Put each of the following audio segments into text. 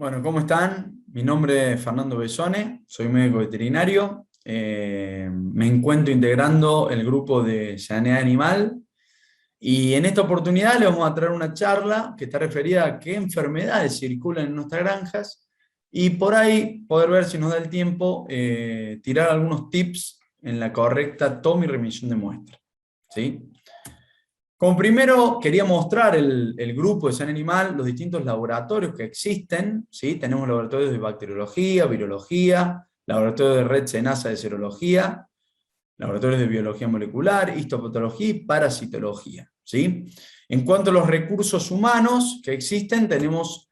Bueno, ¿cómo están? Mi nombre es Fernando Besone, soy médico veterinario. Me encuentro integrando el grupo de Sanidad Animal y en esta oportunidad les vamos a traer una charla que está referida a qué enfermedades circulan en nuestras granjas y por ahí poder ver si nos da el tiempo tirar algunos tips en la correcta toma y remisión de muestras, ¿sí? Como primero quería mostrar el grupo de Sanidad Animal, los distintos laboratorios que existen, ¿sí? Tenemos laboratorios de bacteriología, virología, laboratorios de red SENASA de serología, laboratorios de biología molecular, histopatología y parasitología, ¿sí? En cuanto a los recursos humanos que existen, tenemos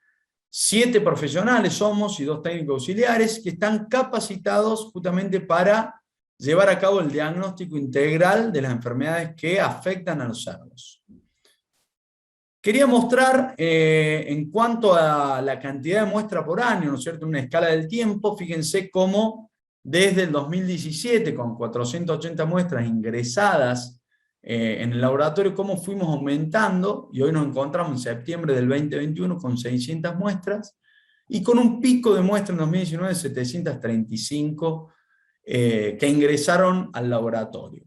7 profesionales somos y 2 técnicos auxiliares que están capacitados justamente para llevar a cabo el diagnóstico integral de las enfermedades que afectan a los cerdos. Quería mostrar, en cuanto a la cantidad de muestra por año, ¿no es cierto?, una escala del tiempo, fíjense cómo desde el 2017, con 480 muestras ingresadas en el laboratorio, cómo fuimos aumentando, y hoy nos encontramos en septiembre del 2021 con 600 muestras, y con un pico de muestras en 2019 de 735 que ingresaron al laboratorio.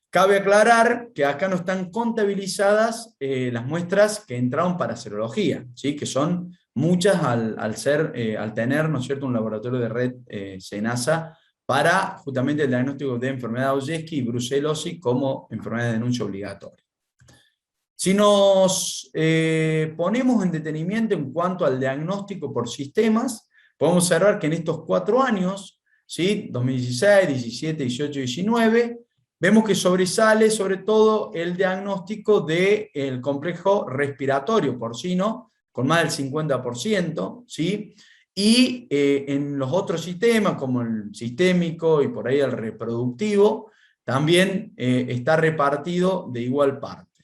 Cabe aclarar que acá no están contabilizadas las muestras que entraron para serología, ¿sí? Que son muchas al tener, ¿no es cierto?, un laboratorio de red SENASA para justamente el diagnóstico de enfermedad de Oyeski y brucelosis como enfermedad de denuncia obligatoria. Si nos ponemos en detenimiento en cuanto al diagnóstico por sistemas, podemos observar que en estos 4 años, ¿sí?, 2016, 17, 18, 19, vemos que sobresale sobre todo el diagnóstico del complejo respiratorio porcino, con más del 50%, ¿sí? Y en los otros sistemas, como el sistémico y por ahí el reproductivo, también está repartido de igual parte.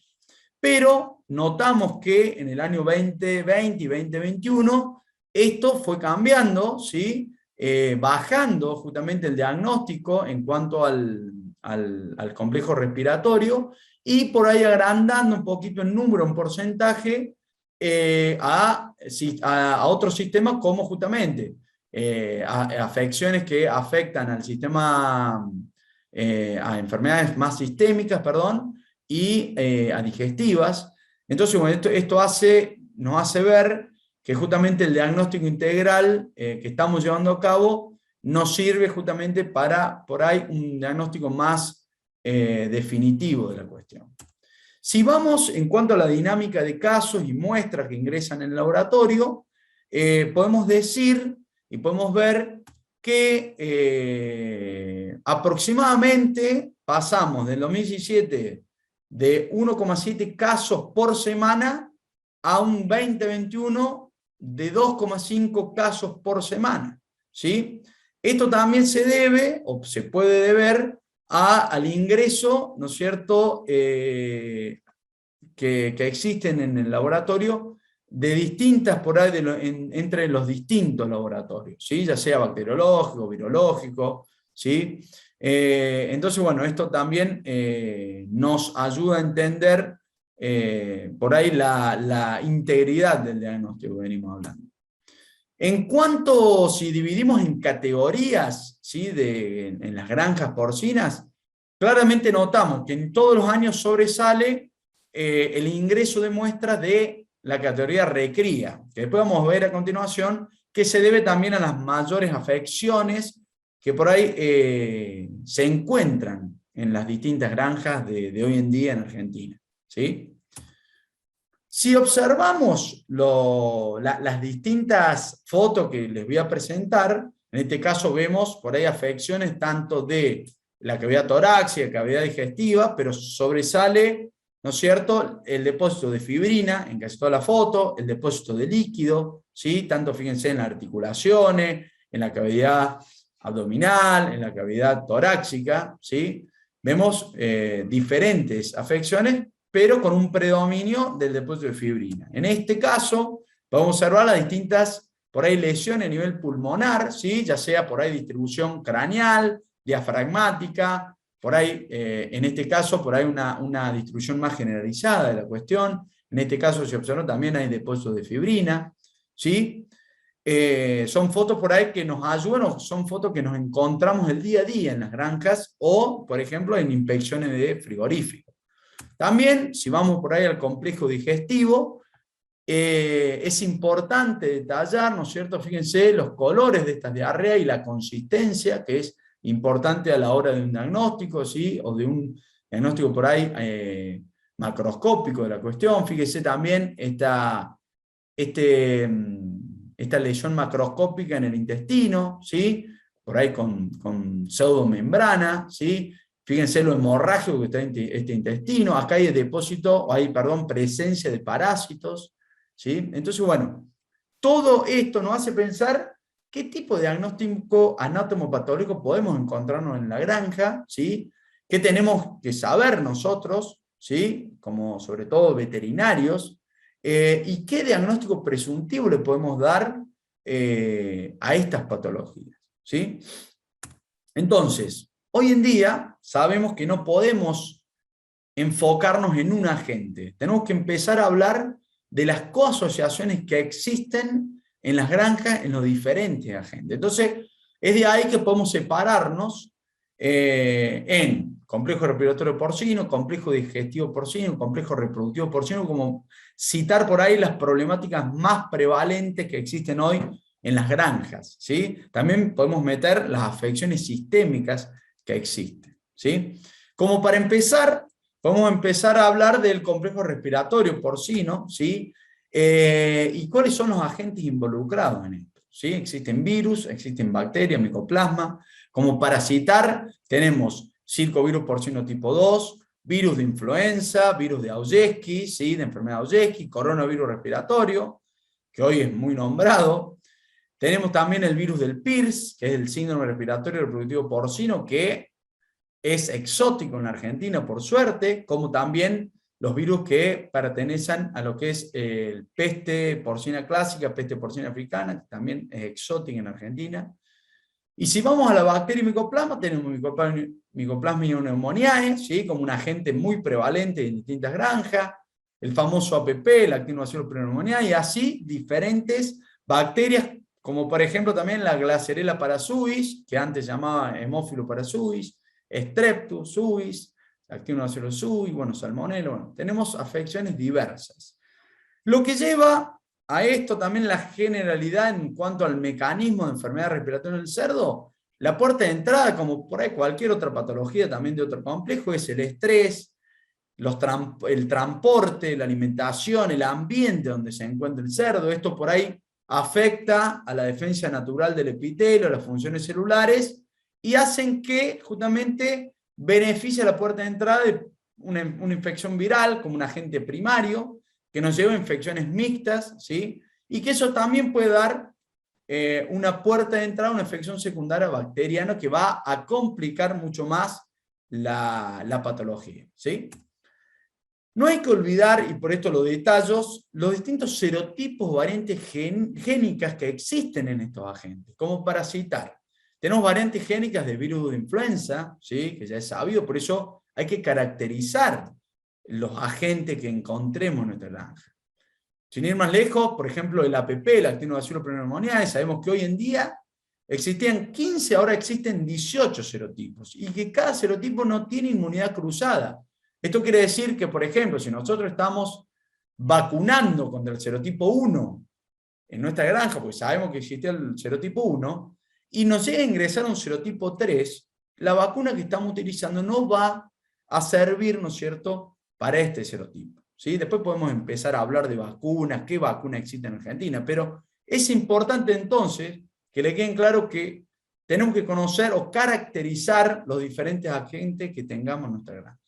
Pero notamos que en el año 2020 y 2021 esto fue cambiando, ¿sí? Bajando justamente el diagnóstico en cuanto al complejo respiratorio y por ahí agrandando un poquito el número, en porcentaje, a otros sistemas como justamente afecciones que afectan al sistema, a enfermedades más sistémicas, perdón, y a digestivas. Entonces, bueno, esto nos hace ver que justamente el diagnóstico integral que estamos llevando a cabo nos sirve justamente para, por ahí, un diagnóstico más definitivo de la cuestión. Si vamos en cuanto a la dinámica de casos y muestras que ingresan en el laboratorio, podemos decir y podemos ver que aproximadamente pasamos del 2017 de 1,7 casos por semana a un 2021 de 2,5 casos por semana, ¿sí? Esto también se debe, o se puede deber, al ingreso, ¿no es cierto?, que existen en el laboratorio de distintas, por ahí, entre los distintos laboratorios, ¿sí? Ya sea bacteriológico, virológico, ¿sí? Entonces, bueno, esto también nos ayuda a entender por ahí la integridad del diagnóstico que venimos hablando. En cuanto, si dividimos en categorías, ¿sí?, en las granjas porcinas, claramente notamos que en todos los años sobresale el ingreso de muestras de la categoría recría, que después vamos a ver a continuación, que se debe también a las mayores afecciones que por ahí se encuentran en las distintas granjas de hoy en día en Argentina, ¿sí? Si observamos las distintas fotos que les voy a presentar, en este caso vemos por ahí afecciones tanto de la cavidad torácica, cavidad digestiva, pero sobresale, ¿no es cierto?, el depósito de fibrina en casi toda la foto, el depósito de líquido, ¿sí?, tanto fíjense en las articulaciones, en la cavidad abdominal, en la cavidad torácica, ¿sí? Vemos diferentes afecciones, pero con un predominio del depósito de fibrina. En este caso, podemos observar las distintas, por ahí, lesiones a nivel pulmonar, ¿sí?, ya sea por ahí distribución craneal, diafragmática, por ahí, en este caso, por ahí una distribución más generalizada de la cuestión. En este caso se observó también hay depósitos de fibrina, ¿sí? Son fotos por ahí que nos ayudan, son fotos que nos encontramos el día a día en las granjas, o, por ejemplo, en inspecciones de frigoríficos. También, si vamos por ahí al complejo digestivo, es importante detallar, ¿no es cierto?, fíjense los colores de estas diarreas y la consistencia, que es importante a la hora de un diagnóstico, ¿sí?, o de un diagnóstico por ahí macroscópico de la cuestión. Fíjense también esta lesión macroscópica en el intestino, ¿sí?, por ahí con pseudomembrana, ¿sí? Fíjense lo hemorrágico que está este intestino. Acá hay depósito, hay, perdón, presencia de parásitos, ¿sí? Entonces, bueno, todo esto nos hace pensar qué tipo de diagnóstico anatomopatológico podemos encontrarnos en la granja, ¿sí? ¿Qué tenemos que saber nosotros, ¿sí?, como sobre todo veterinarios? ¿Y qué diagnóstico presuntivo le podemos dar a estas patologías, ¿sí? Entonces, hoy en día sabemos que no podemos enfocarnos en un agente. Tenemos que empezar a hablar de las coasociaciones que existen en las granjas en los diferentes agentes. Entonces, es de ahí que podemos separarnos en complejo respiratorio porcino, complejo digestivo porcino, complejo reproductivo porcino, como citar por ahí las problemáticas más prevalentes que existen hoy en las granjas, ¿sí? También podemos meter las afecciones sistémicas que existen, ¿sí? Como para empezar, podemos empezar a hablar del complejo respiratorio porcino, ¿sí? Y cuáles son los agentes involucrados en esto, ¿sí? Existen virus, existen bacterias, micoplasma. Como para citar, tenemos circovirus porcino tipo 2, virus de influenza, virus de Augeski, ¿sí?, de enfermedad de Augeski, coronavirus respiratorio, que hoy es muy nombrado. Tenemos también el virus del PIRS, que es el síndrome respiratorio reproductivo porcino, que es exótico en la Argentina, por suerte, como también los virus que pertenecen a lo que es peste porcina clásica, peste porcina africana, que también es exótica en Argentina. Y si vamos a la bacteria micoplasma, tenemos Mycoplasma pneumoniae, ¿sí?, como un agente muy prevalente en distintas granjas, el famoso APP, el Actinobacillus pneumoniae, y así diferentes bacterias, como por ejemplo también la Glasserella parasuis, que antes llamaba Haemophilus parasuis, Streptus suis, Actinobacillus suis, bueno, Salmonella, bueno, tenemos afecciones diversas. Lo que lleva a esto también la generalidad en cuanto al mecanismo de enfermedad respiratoria en el cerdo. La puerta de entrada, como por ahí cualquier otra patología también de otro complejo, es el estrés, el transporte, la alimentación, el ambiente donde se encuentra el cerdo. Esto por ahí afecta a la defensa natural del epitelio, a las funciones celulares, y hacen que justamente beneficia la puerta de entrada de una infección viral como un agente primario, que nos lleva a infecciones mixtas, ¿sí? Y que eso también puede dar una puerta de entrada a una infección secundaria bacteriana que va a complicar mucho más la patología, ¿sí? No hay que olvidar, y por esto lo detallo, los distintos serotipos o variantes génicas que existen en estos agentes. Como para citar, tenemos variantes génicas de virus de influenza, ¿sí? Que ya es sabido, por eso hay que caracterizar los agentes que encontremos en nuestra granja. Sin ir más lejos, por ejemplo, el APP, el actinobacillus pneumoniae, sabemos que hoy en día existían 15, ahora existen 18 serotipos, y que cada serotipo no tiene inmunidad cruzada. Esto quiere decir que, por ejemplo, si nosotros estamos vacunando contra el serotipo 1 en nuestra granja, porque sabemos que existía el serotipo 1, y nos llega a ingresar un serotipo 3, la vacuna que estamos utilizando no va a servir, ¿no es cierto?, para este serotipo, ¿sí? Después podemos empezar a hablar de vacunas, qué vacuna existe en Argentina, pero es importante entonces que le queden claro que tenemos que conocer o caracterizar los diferentes agentes que tengamos en nuestra granja.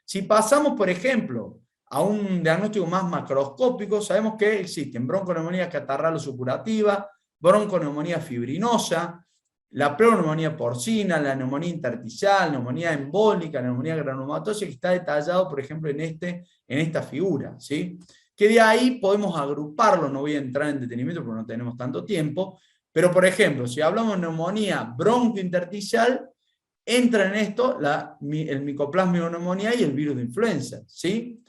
Si pasamos, por ejemplo, a un diagnóstico más macroscópico, sabemos que existen bronconeumonía catarral o supurativa, bronconeumonía fibrinosa, la pneumonias porcina, la neumonía intersticial, neumonía embólica, neumonía granulomatosa, que está detallado, por ejemplo, en esta figura, ¿sí? Que de ahí podemos agruparlo, no voy a entrar en detenimiento porque no tenemos tanto tiempo, pero por ejemplo, si hablamos de neumonía broncointersticial, entra en esto el Mycoplasma pneumoniae y el virus de influenza, ¿sí?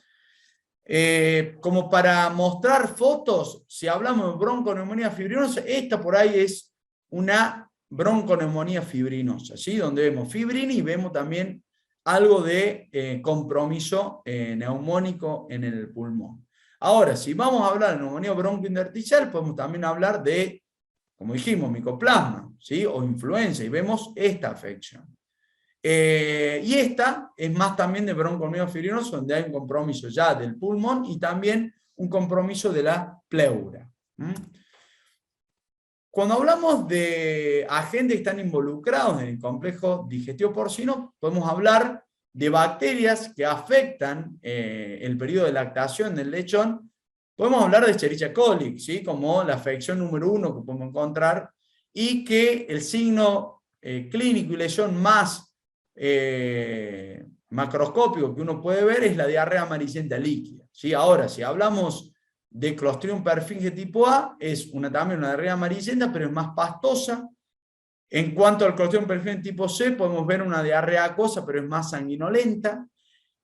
Como para mostrar fotos, si hablamos de bronconeumonía fibrinosa, esta por ahí es una bronconeumonía fibrinosa, ¿sí? Donde vemos fibrina y vemos también algo de compromiso neumónico en el pulmón. Ahora, si vamos a hablar de neumonía broncointersticial, podemos también hablar de, como dijimos, micoplasma, ¿sí? O influenza, y vemos esta afección. Y esta es más también de bronconeumonía fibrinosa, donde hay un compromiso ya del pulmón y también un compromiso de la pleura. Cuando hablamos de agentes que están involucrados en el complejo digestivo porcino, podemos hablar de bacterias que afectan el periodo de lactación del lechón. Podemos hablar de Escherichia coli, ¿sí? Como la afección número 1 que podemos encontrar, y que el signo clínico y lesión más macroscópico que uno puede ver es la diarrea amarillenta líquida, ¿sí? Ahora, si hablamos de Clostridium perfringens tipo A, es también una diarrea amarillenta, pero es más pastosa. En cuanto al Clostridium perfringens tipo C, podemos ver una diarrea acuosa, pero es más sanguinolenta.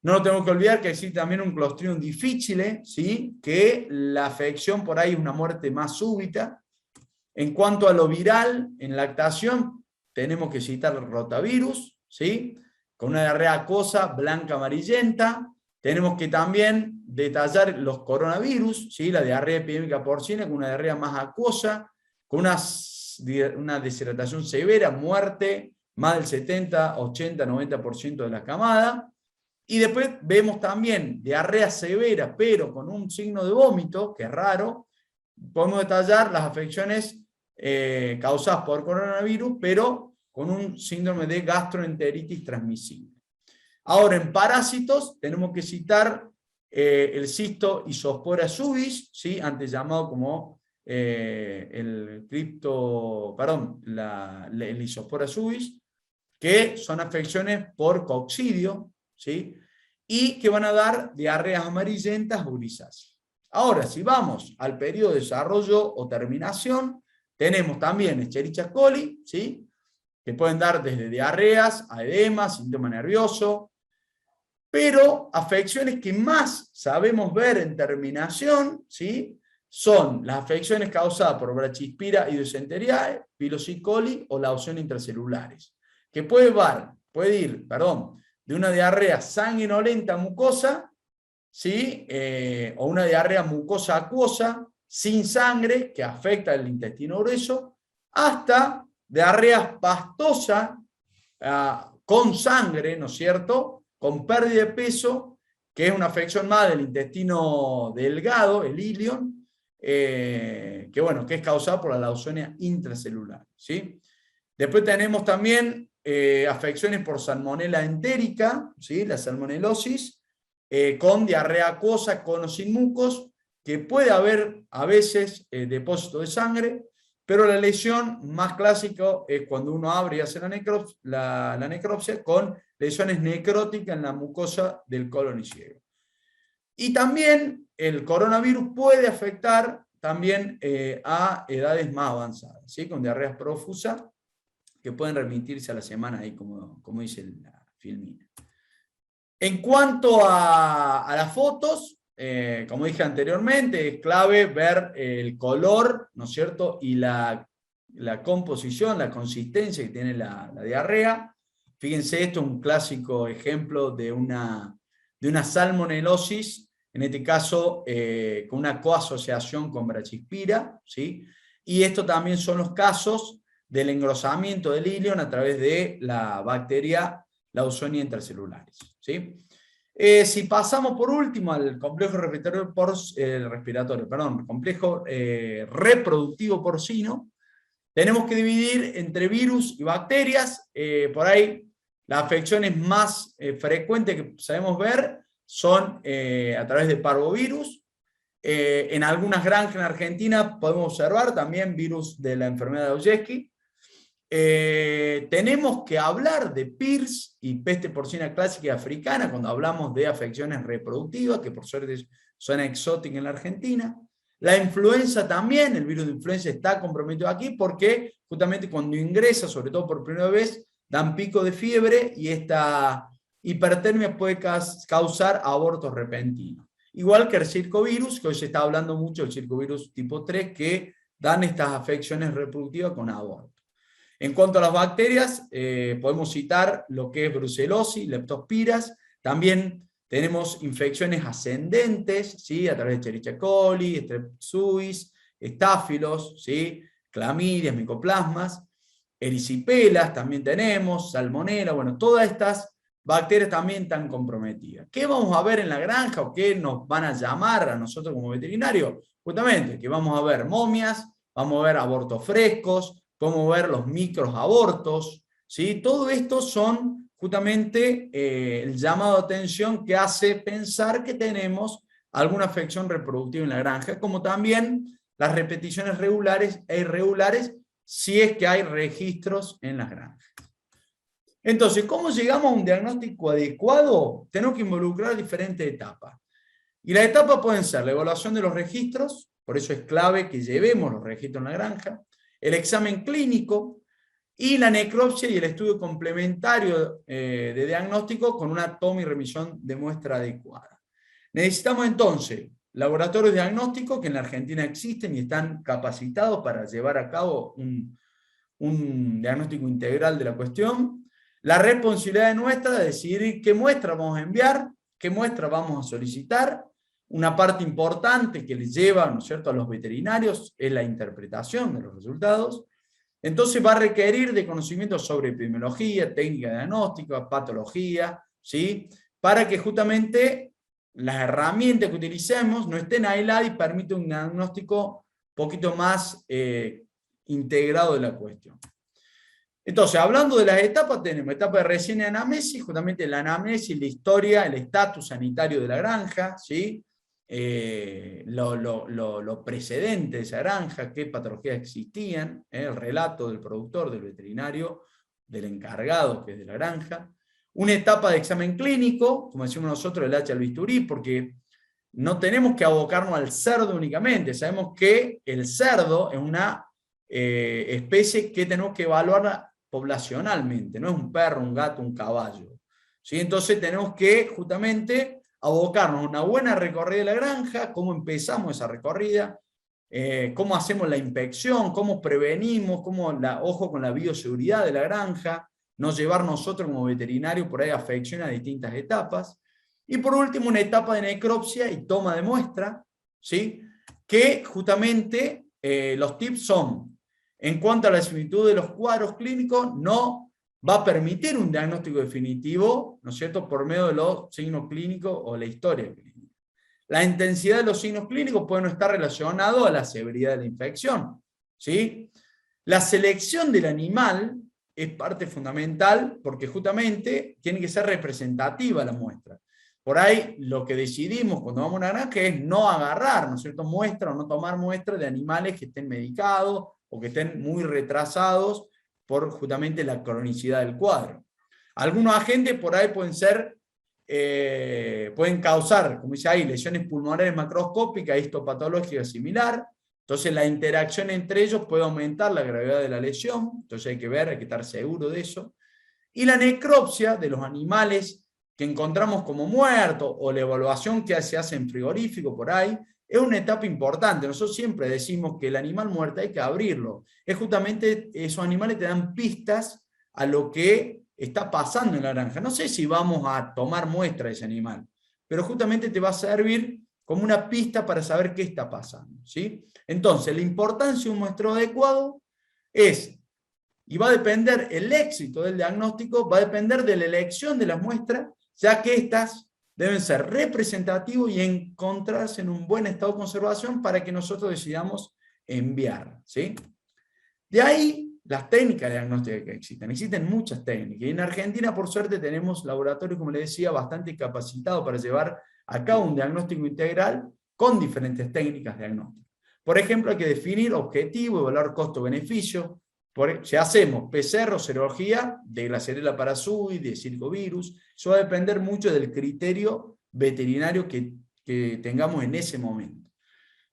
No nos tenemos que olvidar que existe también un Clostridium difficile, ¿sí? Que la afección por ahí es una muerte más súbita. En cuanto a lo viral, en lactación, tenemos que citar el rotavirus, ¿sí? Con una diarrea acuosa blanca amarillenta. Tenemos que también detallar los coronavirus, ¿sí? La diarrea epidémica porcina con una diarrea más acuosa, con una deshidratación severa, muerte, más del 70, 80, 90% de la camada. Y después vemos también diarrea severa, pero con un signo de vómito, que es raro. Podemos detallar las afecciones causadas por coronavirus, pero con un síndrome de gastroenteritis transmisible. Ahora, en parásitos, tenemos que citar el cisto Isospora subis, ¿sí? Antes llamado como el Isospora subis, que son afecciones por coccidio, ¿sí? Y que van a dar diarreas amarillentas o grisáceas. Ahora, si vamos al periodo de desarrollo o terminación, tenemos también Escherichia coli, ¿sí? Que pueden dar desde diarreas a edemas, síntoma nervioso, pero afecciones que más sabemos ver en terminación, ¿sí? Son las afecciones causadas por Brachyspira idiosyntheriae, Pilosis coli o Leucemia intracelulares, que puede ir de una diarrea sanguinolenta mucosa, ¿sí? O una diarrea mucosa acuosa, sin sangre, que afecta el intestino grueso, hasta diarreas pastosas con sangre, ¿no es cierto?, con pérdida de peso, que es una afección más del intestino delgado, el ilion, que es causada por la leucemia intracelular, ¿sí? Después tenemos también afecciones por salmonela entérica, ¿sí? La salmonelosis, con diarrea acuosa, con o sin mucos, que puede haber a veces depósito de sangre, pero la lesión más clásica es cuando uno abre y hace la necropsia con lesiones necróticas en la mucosa del colon y ciego. Y también el coronavirus puede afectar también a edades más avanzadas, ¿sí? Con diarreas profusas que pueden remitirse a la semana, ahí como dice la filmina. En cuanto a las fotos, como dije anteriormente, es clave ver el color, ¿no es cierto? Y la composición, la consistencia que tiene la diarrea. Fíjense, esto es un clásico ejemplo de una salmonelosis, en este caso con una coasociación con Brachyspira, ¿sí? Y esto también son los casos del engrosamiento del ilion a través de la bacteria Lawsonia intercelulares, ¿sí? Si pasamos por último al complejo complejo reproductivo porcino, tenemos que dividir entre virus y bacterias. Por ahí las afecciones más frecuentes que sabemos ver son a través de parvovirus. En algunas granjas en Argentina podemos observar también virus de la enfermedad de Oyeski. Tenemos que hablar de PIRS y peste porcina clásica y africana cuando hablamos de afecciones reproductivas, que por suerte son exóticas en la Argentina. La influenza también, el virus de influenza está comprometido aquí porque justamente cuando ingresa, sobre todo por primera vez, dan pico de fiebre y esta hipertermia puede causar abortos repentinos. Igual que el circovirus, que hoy se está hablando mucho del circovirus tipo 3, que dan estas afecciones reproductivas con aborto. En cuanto a las bacterias, podemos citar lo que es brucelosis, leptospiras. También tenemos infecciones ascendentes, ¿sí? A través de Escherichia coli, Streptococcus, estáfilos, ¿sí? Clamidias, micoplasmas, erisipelas también tenemos, salmonela, bueno, todas estas bacterias también están comprometidas. ¿Qué vamos a ver en la granja o qué nos van a llamar a nosotros como veterinarios? Justamente que vamos a ver momias, vamos a ver abortos frescos, podemos ver los microabortos, ¿sí? Todo esto son justamente el llamado de atención que hace pensar que tenemos alguna afección reproductiva en la granja, como también las repeticiones regulares e irregulares, si es que hay registros en las granjas. Entonces, ¿cómo llegamos a un diagnóstico adecuado? Tenemos que involucrar diferentes etapas. Y las etapas pueden ser la evaluación de los registros, por eso es clave que llevemos los registros en la granja, el examen clínico y la necropsia y el estudio complementario de diagnóstico con una toma y remisión de muestra adecuada. Necesitamos entonces laboratorios diagnósticos que en la Argentina existen y están capacitados para llevar a cabo un diagnóstico integral de la cuestión. La responsabilidad nuestra de decidir qué muestra vamos a enviar, qué muestra vamos a solicitar. Una parte importante que les lleva, ¿no es cierto?, a los veterinarios es la interpretación de los resultados. Entonces va a requerir de conocimientos sobre epidemiología, técnica de diagnóstico, patología, ¿sí? Para que justamente las herramientas que utilicemos no estén aisladas y permitan un diagnóstico un poquito más integrado de la cuestión. Entonces, hablando de las etapas, tenemos etapa de recién anamnesis, justamente la anamnesis, la historia, el estatus sanitario de la granja, ¿sí? Lo precedente de esa granja, qué patologías existían, el relato del productor, del veterinario, del encargado que es de la granja. Una etapa de examen clínico, como decimos nosotros, el H al bisturí, porque no tenemos que abocarnos al cerdo únicamente, sabemos que el cerdo es una especie que tenemos que evaluar poblacionalmente, no es un perro, un gato, un caballo, ¿sí? Entonces tenemos que justamente abocarnos a una buena recorrida de la granja, cómo empezamos esa recorrida, cómo hacemos la inspección, cómo prevenimos, ojo con la bioseguridad de la granja, no llevar nosotros como veterinarios por ahí afección a distintas etapas. Y por último, una etapa de necropsia y toma de muestra, ¿sí? Que justamente los tips son, en cuanto a la similitud de los cuadros clínicos, no va a permitir un diagnóstico definitivo, ¿no es cierto?, por medio de los signos clínicos o la historia clínica. La intensidad de los signos clínicos puede no estar relacionado a la severidad de la infección, ¿sí? La selección del animal es parte fundamental porque justamente tiene que ser representativa la muestra. Por ahí lo que decidimos cuando vamos a una granja es no agarrar, ¿no es cierto?, muestra o no tomar muestras de animales que estén medicados o que estén muy retrasados por justamente la cronicidad del cuadro. Algunos agentes por ahí pueden ser, pueden causar, como dice ahí, lesiones pulmonares macroscópicas, histopatológica similar. Entonces la interacción entre ellos puede aumentar la gravedad de la lesión, entonces hay que ver, hay que estar seguro de eso. Y la necropsia de los animales que encontramos como muertos, o la evaluación que se hace en frigorífico por ahí, es una etapa importante. Nosotros siempre decimos que el animal muerto hay que abrirlo. Es justamente, esos animales te dan pistas a lo que está pasando en la granja. No sé si vamos a tomar muestra de ese animal, pero justamente te va a servir como una pista para saber qué está pasando, ¿sí? Entonces, la importancia de un muestreo adecuado es, y va a depender el éxito del diagnóstico, va a depender de la elección de las muestras, ya que estas deben ser representativas y encontrarse en un buen estado de conservación para que nosotros decidamos enviar, ¿sí? De ahí, las técnicas de diagnóstico que existen. Existen muchas técnicas. Y en Argentina, por suerte, tenemos laboratorios, como les decía, bastante capacitados para llevar a cabo un diagnóstico integral con diferentes técnicas de diagnóstico. Por ejemplo, hay que definir objetivo, evaluar costo-beneficio. Si hacemos PCR o serología de Glasserella parasui, de circovirus, eso va a depender mucho del criterio veterinario que tengamos en ese momento.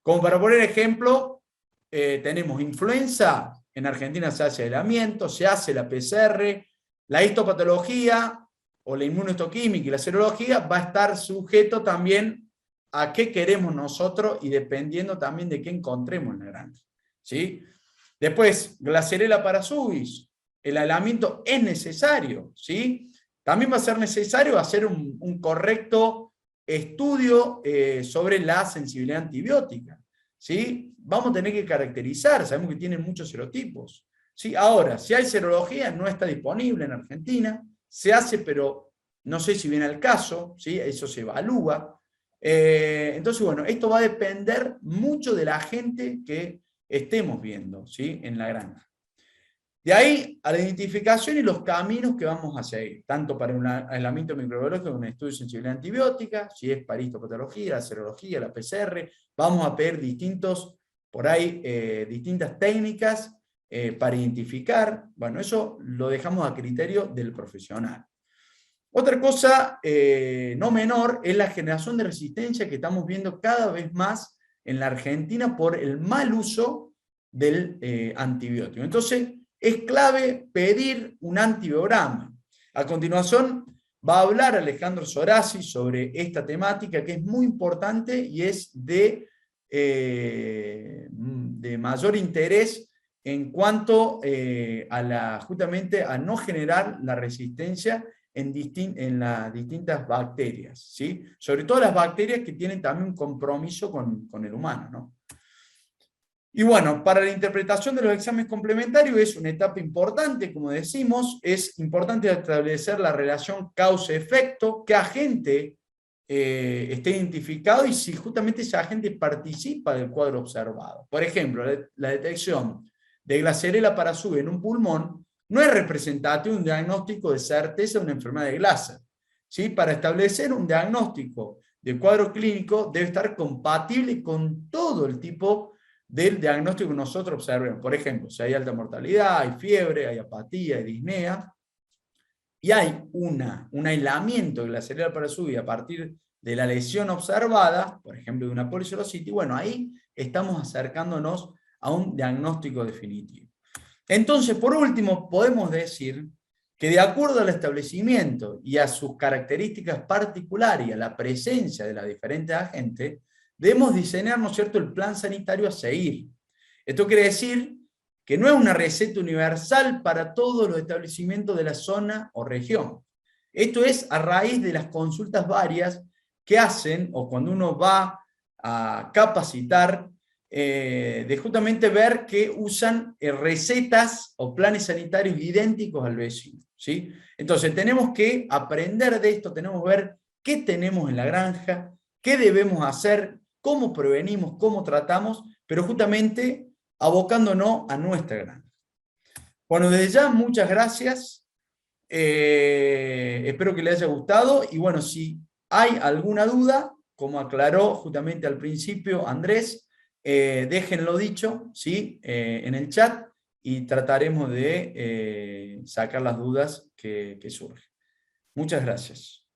Como para poner ejemplo, tenemos influenza. En Argentina se hace aislamiento, se hace la PCR, la histopatología o la inmunohistoquímica y la serología va a estar sujeto también a qué queremos nosotros y dependiendo también de qué encontremos en la granja, ¿sí? Después, Glasserella parasuis, el aislamiento es necesario, ¿sí? También va a ser necesario hacer un correcto estudio sobre la sensibilidad antibiótica, ¿sí? Vamos a tener que caracterizar, sabemos que tienen muchos serotipos, ¿sí? Ahora, si hay serología, no está disponible en Argentina, se hace, pero no sé si viene al caso, ¿sí? Eso se evalúa. Entonces, bueno, esto va a depender mucho de la gente que estemos viendo, ¿sí?, en la granja. De ahí a la identificación y los caminos que vamos a seguir, tanto para un aislamiento microbiológico, un estudio de sensibilidad antibiótica, si es para histopatología, la serología, la PCR, vamos a pedir distintas técnicas para identificar. Bueno, eso lo dejamos a criterio del profesional. Otra cosa no menor es la generación de resistencia que estamos viendo cada vez más en la Argentina por el mal uso del antibiótico. Entonces, es clave pedir un antibiograma. A continuación, va a hablar Alejandro Sorasi sobre esta temática que es muy importante y es de mayor interés en cuanto justamente a no generar la resistencia en las distintas bacterias, ¿sí? Sobre todo las bacterias que tienen también un compromiso con el humano, ¿no? Y bueno, para la interpretación de los exámenes complementarios es una etapa importante, como decimos, es importante establecer la relación causa-efecto, qué agente esté identificado y si justamente ese agente participa del cuadro observado. Por ejemplo, la detección de Glasserella parasui en un pulmón no es representativo de un diagnóstico de certeza de una enfermedad de Glasser, ¿sí? Para establecer un diagnóstico de cuadro clínico debe estar compatible con todo el tipo del diagnóstico que nosotros observemos. Por ejemplo, si hay alta mortalidad, hay fiebre, hay apatía, hay disnea, y hay un aislamiento de Glasserella parasui a partir de la lesión observada, por ejemplo de una policerositis, bueno, ahí estamos acercándonos a un diagnóstico definitivo. Entonces, por último, podemos decir que de acuerdo al establecimiento y a sus características particulares y a la presencia de los diferentes agentes, debemos diseñar, ¿no es cierto?, el plan sanitario a seguir. Esto quiere decir que no es una receta universal para todos los establecimientos de la zona o región. Esto es a raíz de las consultas varias que hacen, o cuando uno va a capacitar, de justamente ver que usan recetas o planes sanitarios idénticos al vecino, ¿sí? Entonces tenemos que aprender de esto, tenemos que ver qué tenemos en la granja, qué debemos hacer, cómo prevenimos, cómo tratamos, pero justamente abocándonos a nuestra granja. Bueno, desde ya, muchas gracias. Espero que les haya gustado. Y bueno, si hay alguna duda, como aclaró justamente al principio Andrés, déjenlo dicho, ¿sí? En el chat y trataremos de sacar las dudas que surgen. Muchas gracias.